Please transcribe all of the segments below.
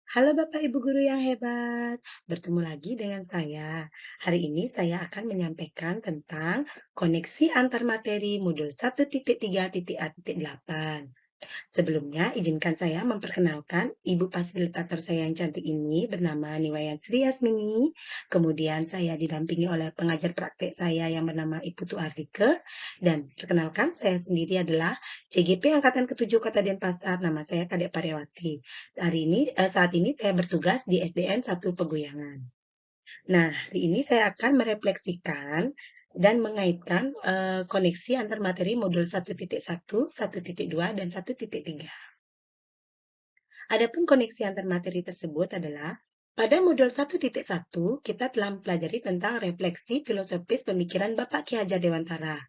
Halo Bapak Ibu guru yang hebat, bertemu lagi dengan saya. Hari ini saya akan menyampaikan tentang koneksi antar materi modul 1.3.A.8. Sebelumnya, izinkan saya memperkenalkan ibu fasilitator saya yang cantik ini bernama Niwayan Sri Yasmini. Kemudian saya didampingi oleh pengajar praktek saya yang bernama Ibu Tuardike. Dan perkenalkan, saya sendiri adalah CGP Angkatan ke-7 Kota Denpasar. Nama saya Kadek Paryawati. Saat ini saya bertugas di SDN 1 Peguyangan. Nah, hari ini saya akan merefleksikan dan mengaitkan koneksi antar materi modul 1.1, 1.2, dan 1.3. Adapun koneksi antar materi tersebut adalah pada modul 1.1 kita telah mempelajari tentang refleksi filosofis pemikiran Bapak Ki Hajar Dewantara.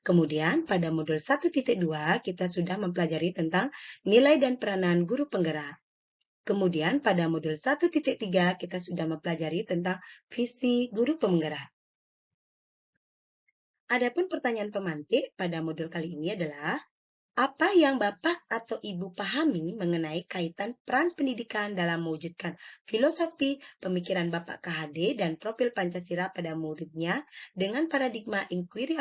Kemudian pada modul 1.2 kita sudah mempelajari tentang nilai dan peranan guru penggerak. Kemudian pada modul 1.3 kita sudah mempelajari tentang visi guru penggerak. Adapun pertanyaan pemantik pada modul kali ini adalah, apa yang Bapak atau Ibu pahami mengenai kaitan peran pendidikan dalam mewujudkan filosofi pemikiran Bapak KHD dan profil Pancasila pada muridnya dengan paradigma inquiry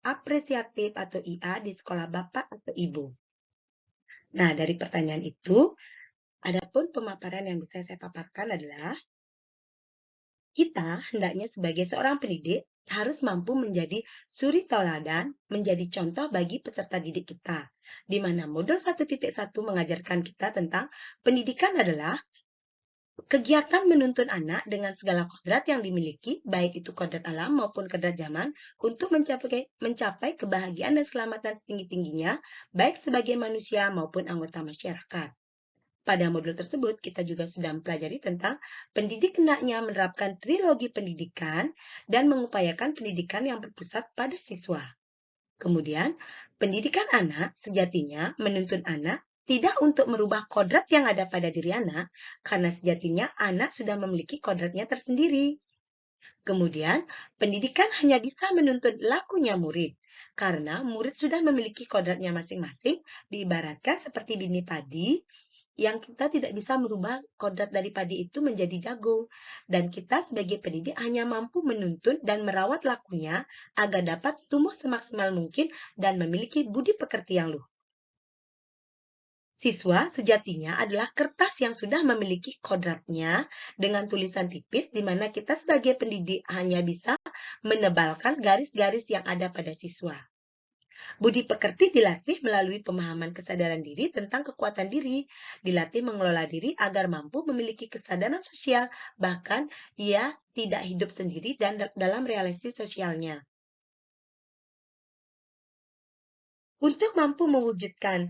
apresiatif atau IA di sekolah Bapak atau Ibu? Nah, dari pertanyaan itu, adapun pemaparan yang bisa saya paparkan adalah, kita hendaknya sebagai seorang pendidik harus mampu menjadi suri tauladan, menjadi contoh bagi peserta didik kita. Di mana modul 1.1 mengajarkan kita tentang pendidikan adalah kegiatan menuntun anak dengan segala kodrat yang dimiliki, baik itu kodrat alam maupun kodrat zaman, untuk mencapai kebahagiaan dan keselamatan setinggi-tingginya, baik sebagai manusia maupun anggota masyarakat. Pada modul tersebut, kita juga sudah mempelajari tentang pendidik hendaknya menerapkan trilogi pendidikan dan mengupayakan pendidikan yang berpusat pada siswa. Kemudian, pendidikan anak sejatinya menuntun anak tidak untuk merubah kodrat yang ada pada diri anak, karena sejatinya anak sudah memiliki kodratnya tersendiri. Kemudian, pendidikan hanya bisa menuntun lakunya murid, karena murid sudah memiliki kodratnya masing-masing, diibaratkan seperti bini padi, yang kita tidak bisa merubah kodrat dari padi itu menjadi jagung. Dan kita sebagai pendidik hanya mampu menuntun dan merawat lakunya agar dapat tumbuh semaksimal mungkin dan memiliki budi pekerti yang luhur. Siswa sejatinya adalah kertas yang sudah memiliki kodratnya dengan tulisan tipis, di mana kita sebagai pendidik hanya bisa menebalkan garis-garis yang ada pada siswa. Budi pekerti dilatih melalui pemahaman kesadaran diri tentang kekuatan diri, dilatih mengelola diri agar mampu memiliki kesadaran sosial, bahkan ia tidak hidup sendiri dan dalam relasi sosialnya. Untuk mampu mewujudkan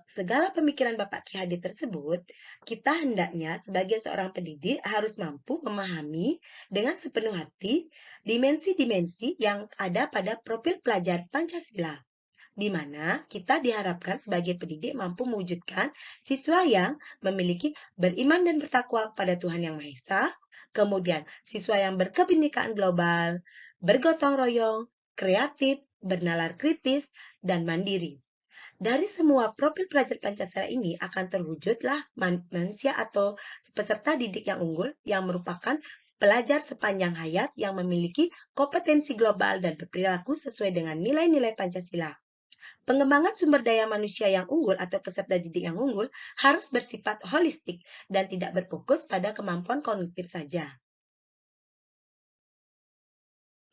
segala pemikiran Bapak Ki Hadi tersebut, kita hendaknya sebagai seorang pendidik harus mampu memahami dengan sepenuh hati dimensi-dimensi yang ada pada profil pelajar Pancasila, di mana kita diharapkan sebagai pendidik mampu mewujudkan siswa yang memiliki beriman dan bertakwa pada Tuhan Yang Maha Esa, kemudian siswa yang berkebinekaan global, bergotong royong, kreatif, bernalar kritis, dan mandiri. Dari semua profil pelajar Pancasila ini akan terwujudlah manusia atau peserta didik yang unggul yang merupakan pelajar sepanjang hayat yang memiliki kompetensi global dan berperilaku sesuai dengan nilai-nilai Pancasila. Pengembangan sumber daya manusia yang unggul atau peserta didik yang unggul harus bersifat holistik dan tidak berfokus pada kemampuan kognitif saja.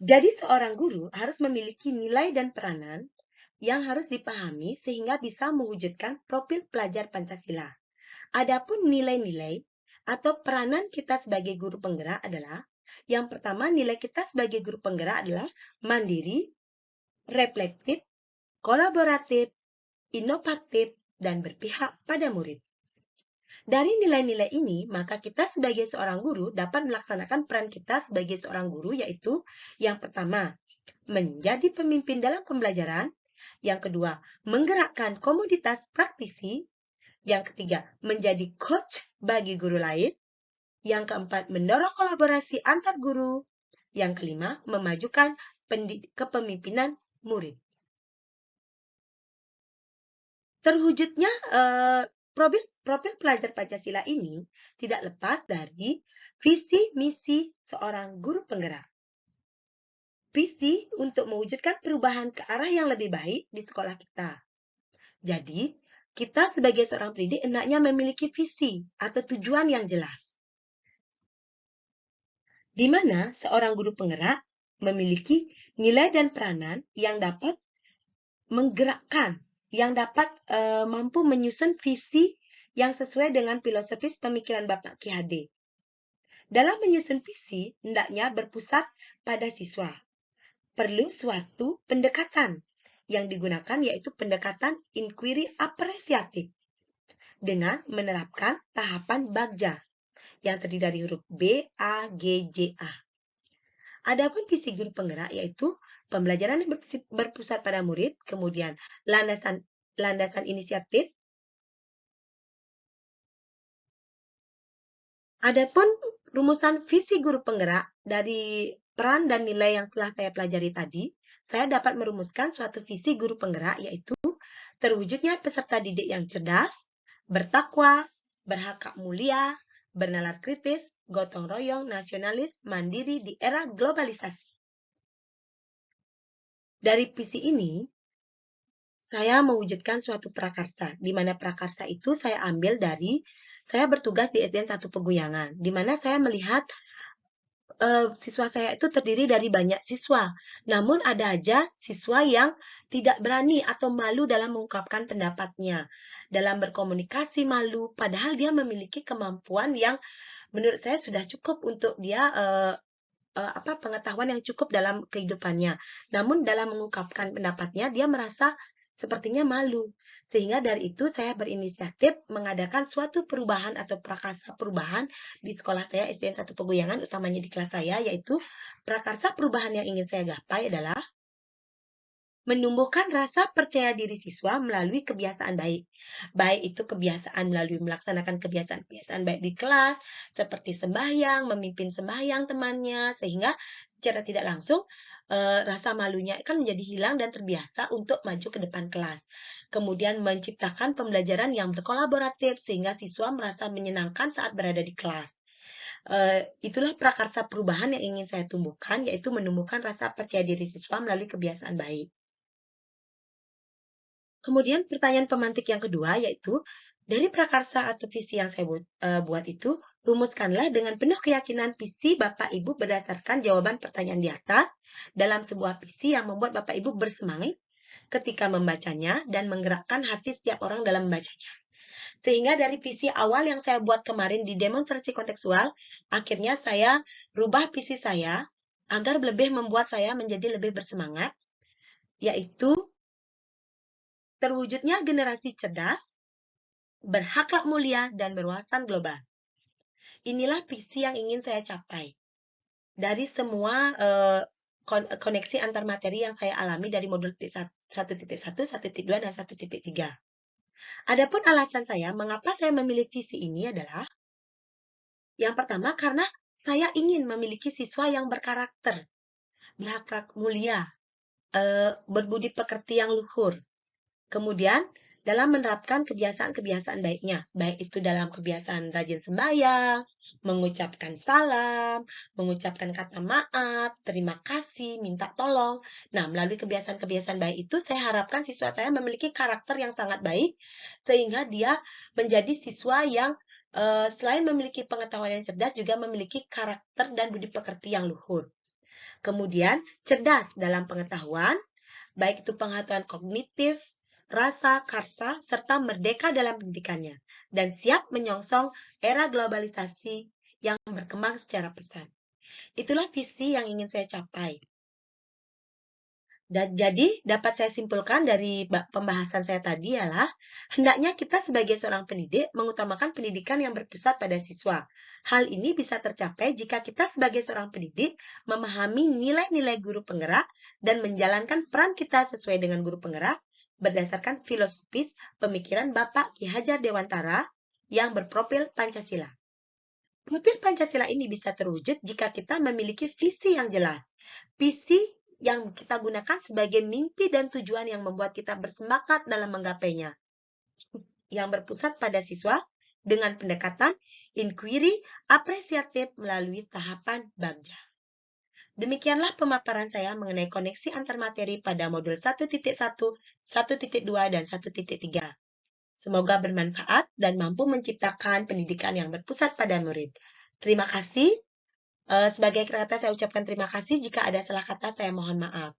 Jadi seorang guru harus memiliki nilai dan peranan yang harus dipahami sehingga bisa mewujudkan profil pelajar Pancasila. Adapun nilai-nilai atau peranan kita sebagai guru penggerak adalah, yang pertama, nilai kita sebagai guru penggerak adalah mandiri, reflektif, kolaboratif, inovatif, dan berpihak pada murid. Dari nilai-nilai ini, maka kita sebagai seorang guru dapat melaksanakan peran kita sebagai seorang guru, yaitu yang pertama, menjadi pemimpin dalam pembelajaran, yang kedua, menggerakkan komoditas praktisi, yang ketiga, menjadi coach bagi guru lain, yang keempat, mendorong kolaborasi antar guru, yang kelima, memajukan kepemimpinan murid. Terwujudnya profil Profil pelajar Pancasila ini tidak lepas dari visi misi seorang guru penggerak. Visi untuk mewujudkan perubahan ke arah yang lebih baik di sekolah kita. Jadi, kita sebagai seorang pendidik hendaknya memiliki visi atau tujuan yang jelas, di mana seorang guru penggerak memiliki nilai dan peranan yang dapat menggerakkan, yang dapat mampu menyusun visi yang sesuai dengan filosofis pemikiran Bapak Ki Hadi. Dalam menyusun visi, hendaknya berpusat pada siswa. Perlu suatu pendekatan yang digunakan yaitu pendekatan inquiry apresiatif dengan menerapkan tahapan Bagja yang terdiri dari huruf B, A, G, J, A. Adapun visi guru penggerak yaitu pembelajaran yang berpusat pada murid, kemudian landasan inisiatif. Adapun rumusan visi guru penggerak dari peran dan nilai yang telah saya pelajari tadi, saya dapat merumuskan suatu visi guru penggerak yaitu terwujudnya peserta didik yang cerdas, bertakwa, berhak mulia, bernalar kritis, gotong royong, nasionalis, mandiri di era globalisasi. Dari visi ini, saya mewujudkan suatu prakarsa, di mana prakarsa itu saya ambil dari, saya bertugas di SDN 1 Peguyangan, di mana saya melihat siswa saya itu terdiri dari banyak siswa. Namun ada aja siswa yang tidak berani atau malu dalam mengungkapkan pendapatnya. Dalam berkomunikasi malu, padahal dia memiliki kemampuan yang menurut saya sudah cukup untuk dia pengetahuan yang cukup dalam kehidupannya. Namun dalam mengungkapkan pendapatnya, dia merasa sepertinya malu. Sehingga dari itu saya berinisiatif mengadakan suatu perubahan atau prakarsa perubahan di sekolah saya SDN 1 Peguyangan, utamanya di kelas saya, yaitu prakarsa perubahan yang ingin saya gapai adalah menumbuhkan rasa percaya diri siswa melalui kebiasaan baik. Baik itu kebiasaan melalui melaksanakan kebiasaan-kebiasaan baik di kelas, seperti sembahyang, memimpin sembahyang temannya, sehingga secara tidak langsung rasa malunya kan menjadi hilang dan terbiasa untuk maju ke depan kelas. Kemudian menciptakan pembelajaran yang berkolaboratif sehingga siswa merasa menyenangkan saat berada di kelas. Itulah prakarsa perubahan yang ingin saya tumbuhkan, yaitu menumbuhkan rasa percaya diri siswa melalui kebiasaan baik. Kemudian pertanyaan pemantik yang kedua yaitu, dari prakarsa atau visi yang saya buat itu, rumuskanlah dengan penuh keyakinan visi Bapak Ibu berdasarkan jawaban pertanyaan di atas dalam sebuah visi yang membuat Bapak Ibu bersemangat ketika membacanya dan menggerakkan hati setiap orang dalam membacanya. Sehingga dari visi awal yang saya buat kemarin di demonstrasi kontekstual, akhirnya saya rubah visi saya agar lebih membuat saya menjadi lebih bersemangat, yaitu terwujudnya generasi cerdas, berhaklat mulia, dan berwawasan global. Inilah visi yang ingin saya capai. Dari semua koneksi antar materi yang saya alami dari modul 1.1, 1.2, dan 1.3. Adapun alasan saya mengapa saya memilih visi ini adalah, yang pertama karena saya ingin memiliki siswa yang berkarakter, berakhlak mulia, berbudi pekerti yang luhur. Kemudian dalam menerapkan kebiasaan-kebiasaan baiknya, baik itu dalam kebiasaan rajin sembahyang, mengucapkan salam, mengucapkan kata maaf, terima kasih, minta tolong. Nah, melalui kebiasaan-kebiasaan baik itu, saya harapkan siswa saya memiliki karakter yang sangat baik, sehingga dia menjadi siswa yang selain memiliki pengetahuan yang cerdas, juga memiliki karakter dan budi pekerti yang luhur. Kemudian, cerdas dalam pengetahuan, baik itu pengetahuan kognitif, rasa, karsa, serta merdeka dalam pendidikannya, dan siap menyongsong era globalisasi yang berkembang secara pesat. Itulah visi yang ingin saya capai. Dan jadi dapat saya simpulkan dari pembahasan saya tadi adalah, hendaknya kita sebagai seorang pendidik mengutamakan pendidikan yang berpusat pada siswa. Hal ini bisa tercapai jika kita sebagai seorang pendidik memahami nilai-nilai guru penggerak dan menjalankan peran kita sesuai dengan guru penggerak, berdasarkan filosofis pemikiran Bapak Ki Hajar Dewantara yang berprofil Pancasila. Profil Pancasila ini bisa terwujud jika kita memiliki visi yang jelas. Visi yang kita gunakan sebagai mimpi dan tujuan yang membuat kita bersemangat dalam menggapainya. Yang berpusat pada siswa, dengan pendekatan inquiry apresiatif melalui tahapan BAMJA. Demikianlah pemaparan saya mengenai koneksi antar materi pada modul 1.1, 1.2, dan 1.3. Semoga bermanfaat dan mampu menciptakan pendidikan yang berpusat pada murid. Terima kasih. Sebagai kata saya ucapkan terima kasih. Jika ada salah kata, saya mohon maaf.